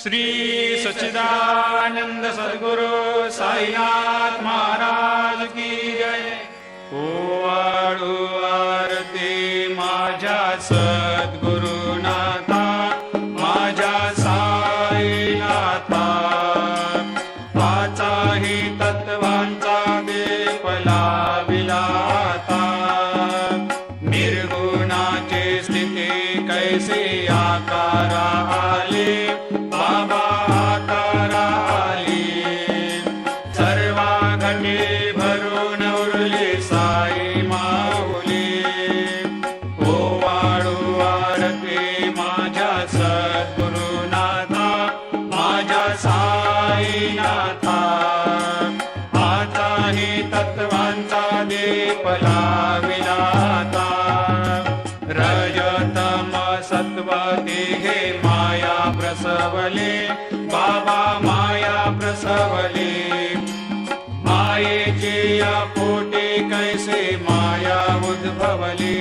श्री सच्चिदानंद सद्गुरु साईनाथ महाराज की जय। ओवाळू आरती माझ्या सद्गुरुनाथा, माझ्या साईनाथा, पाचाही तत्वांचा दीप लाविला आता। निर्गुणाची स्थिती कैसे आकारा आले, बाबा आकारा आले। सर्वा घटे भरून उरले साई माऊली। ओवाळू आरती माझ्या सद्गुरुनाथा, माझ्या साईनाथा, आताही तत्वांचा दीप लाविला आता। रजतम सत्व तिघे माया प्रसवले, बाबा माया प्रसवले। मायेची या पोटी कैसे माया उद्भवली।